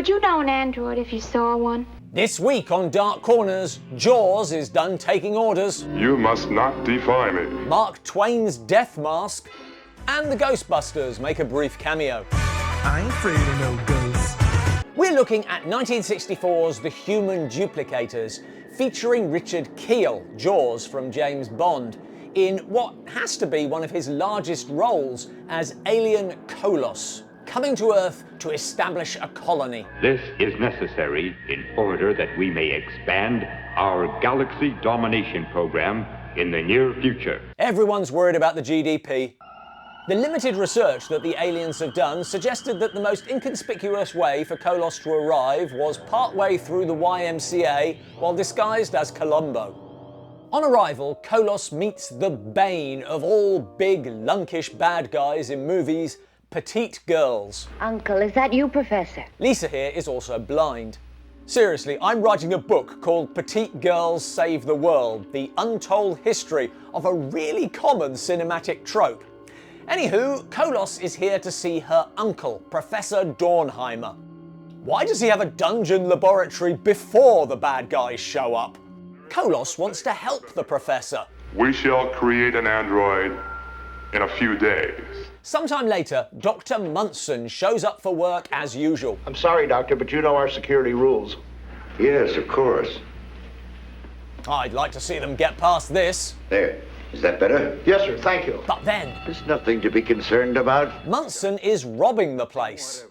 Would you know an android if you saw one? This week on Dark Corners, Jaws is done taking orders. You must not defy me. Mark Twain's death mask. And the Ghostbusters make a brief cameo. I ain't afraid of no ghosts. We're looking at 1964's The Human Duplicators, featuring Richard Kiel, Jaws from James Bond, in what has to be one of his largest roles as alien Kolos, coming to Earth to establish a colony. This is necessary in order that we may expand our galaxy domination program in the near future. Everyone's worried about the GDP. The limited research that the aliens have done suggested that the most inconspicuous way for Kolos to arrive was partway through the YMCA while disguised as Columbo. On arrival, Kolos meets the bane of all big, lunkish bad guys in movies, petite girls. Uncle, is that you, Professor? Lisa here is also blind. Seriously, I'm writing a book called Petite Girls Save the World, the untold history of a really common cinematic trope. Anywho, Kolos is here to see her uncle, Professor Dornheimer. Why does he have a dungeon laboratory before the bad guys show up? Kolos wants to help the professor. We shall create an android in a few days. Sometime later, Dr. Munson shows up for work as usual. I'm sorry, Doctor, but you know our security rules. Yes, of course. I'd like to see them get past this. There. Is that better? Yes, sir. Thank you. But then, There's nothing to be concerned about. Munson is robbing the place.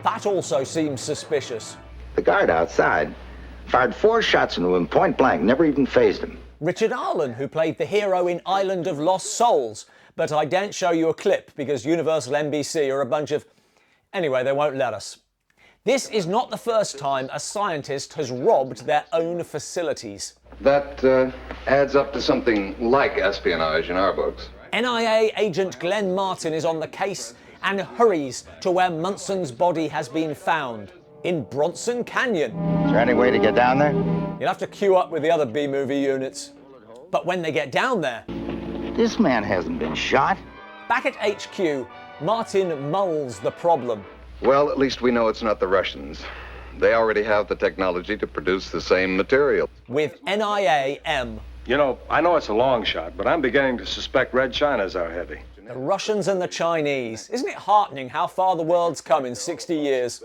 That also seems suspicious. The guard outside fired 4 shots into him point blank, never even phased him. Richard Arlen, who played the hero in Island of Lost Souls, but I daren't show you a clip because Universal NBC are a bunch of... Anyway, they won't let us. This is not the first time a scientist has robbed their own facilities. That adds up to something like espionage in our books. NIA agent Glenn Martin is on the case and hurries to where Munson's body has been found, in Bronson Canyon. Is there any way to get down there? You'll have to queue up with the other B-movie units. But when they get down there... This man hasn't been shot. Back at HQ, Martin mulls the problem. Well, at least we know it's not the Russians. They already have the technology to produce the same material. With NIA-M. You know, I know it's a long shot, but I'm beginning to suspect Red China's our heavy. The Russians and the Chinese. Isn't it heartening how far the world's come in 60 years?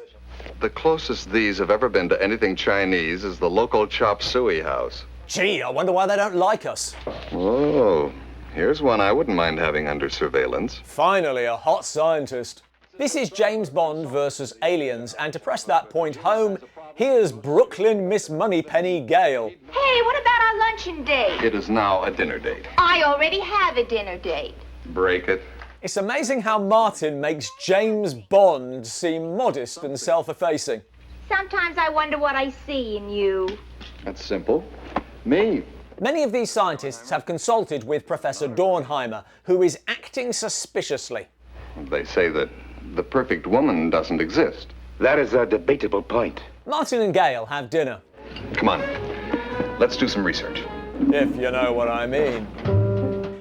The closest these have ever been to anything Chinese is the local chop suey house. Gee, I wonder why they don't like us. Oh, here's one I wouldn't mind having under surveillance. Finally, a hot scientist. This is James Bond versus aliens, and to press that point home, here's Brooklyn Miss Moneypenny Gale. Hey, what about our luncheon date? It is now a dinner date. I already have a dinner date. Break it. It's amazing how Martin makes James Bond seem modest and self-effacing. Sometimes I wonder what I see in you. That's simple. Me. Many of these scientists have consulted with Professor Dornheimer, who is acting suspiciously. They say that the perfect woman doesn't exist. That is a debatable point. Martin and Gale have dinner. Come on, let's do some research. If you know what I mean.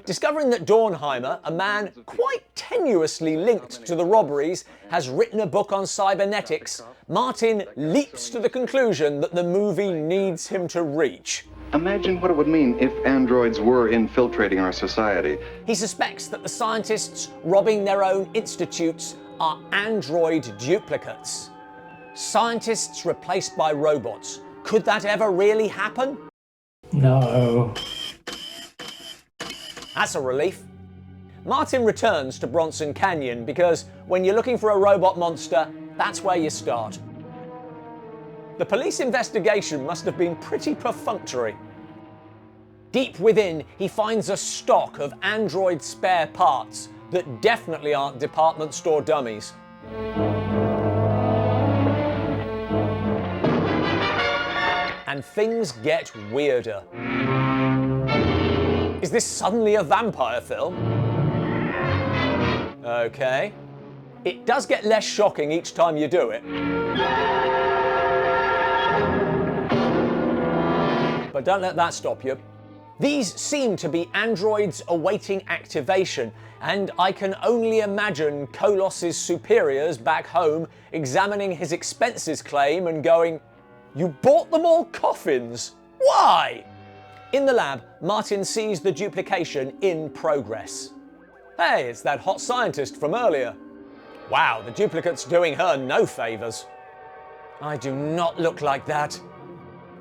Discovering that Dornheimer, a man quite tenuously linked to the robberies, has written a book on cybernetics, Martin leaps to the conclusion that the movie needs him to reach. Imagine what it would mean if androids were infiltrating our society. He suspects that the scientists robbing their own institutes are android duplicates. Scientists replaced by robots. Could that ever really happen? No. That's a relief. Martin returns to Bronson Canyon because when you're looking for a robot monster, that's where you start. The police investigation must have been pretty perfunctory. Deep within, he finds a stock of android spare parts that definitely aren't department store dummies. And things get weirder. Is this suddenly a vampire film? Okay. It does get less shocking each time you do it. But don't let that stop you. These seem to be androids awaiting activation, and I can only imagine Kolos's superiors back home examining his expenses claim and going, "You bought them all coffins? Why?" In the lab, Martin sees the duplication in progress. Hey, it's that hot scientist from earlier. Wow, the duplicate's doing her no favours. I do not look like that.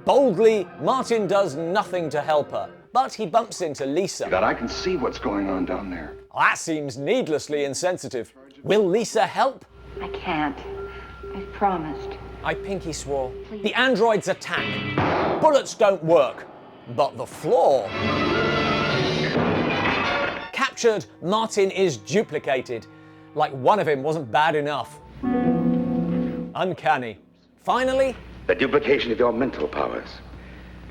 Boldly, Martin does nothing to help her, but he bumps into Lisa. That I can see what's going on down there. That seems needlessly insensitive. Will Lisa help? I can't. I've promised. I pinky swore. The androids attack. Bullets don't work, but the floor. Captured, Martin is duplicated. Like one of him wasn't bad enough. Uncanny. Finally, The duplication of your mental powers.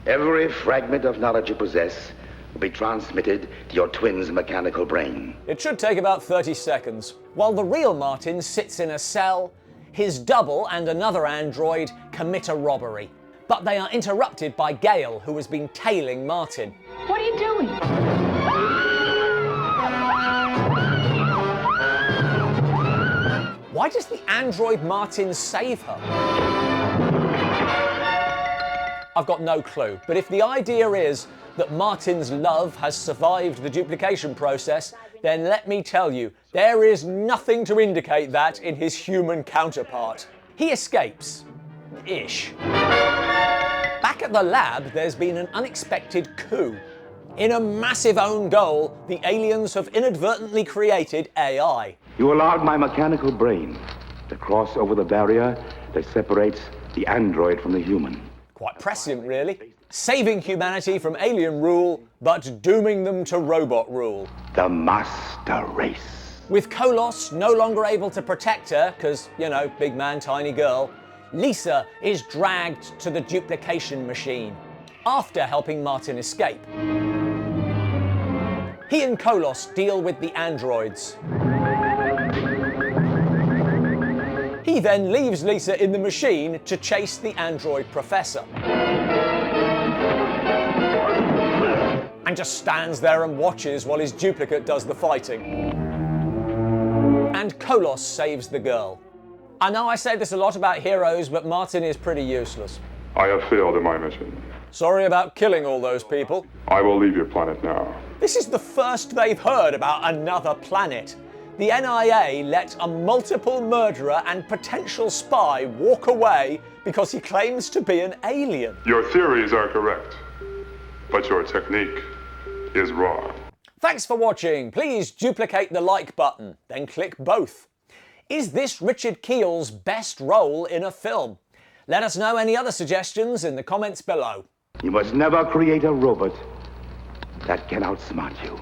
Every fragment of knowledge you possess will be transmitted to your twin's mechanical brain. it should take about 30 seconds. While the real Martin sits in a cell, his double and another android commit a robbery. But they are interrupted by Gale, who has been tailing Martin. What are you doing? Why does the android Martin save her? I've got no clue, but if the idea is that Martin's love has survived the duplication process, then let me tell you, there is nothing to indicate that in his human counterpart. He escapes. Ish. Back at the lab, there's been an unexpected coup. In a massive own goal, the aliens have inadvertently created AI. You allowed my mechanical brain to cross over the barrier that separates the android from the human. Quite prescient, really. Saving humanity from alien rule, but dooming them to robot rule. The master race. With Kolos no longer able to protect her, because, you know, big man, tiny girl, Lisa is dragged to the duplication machine, after helping Martin escape. He and Kolos deal with the androids. He then leaves Lisa in the machine to chase the android professor. And just stands there and watches while his duplicate does the fighting. And Kolos saves the girl. I know I say this a lot about heroes, but Martin is pretty useless. I have failed in my mission. Sorry about killing all those people. I will leave your planet now. This is the first they've heard about another planet. The NIA let a multiple murderer and potential spy walk away because he claims to be an alien. Your theories are correct, but your technique is wrong. Thanks for watching. Please duplicate the like button, then click both. Is this Richard Kiel's best role in a film? Let us know any other suggestions in the comments below. You must never create a robot that can outsmart you.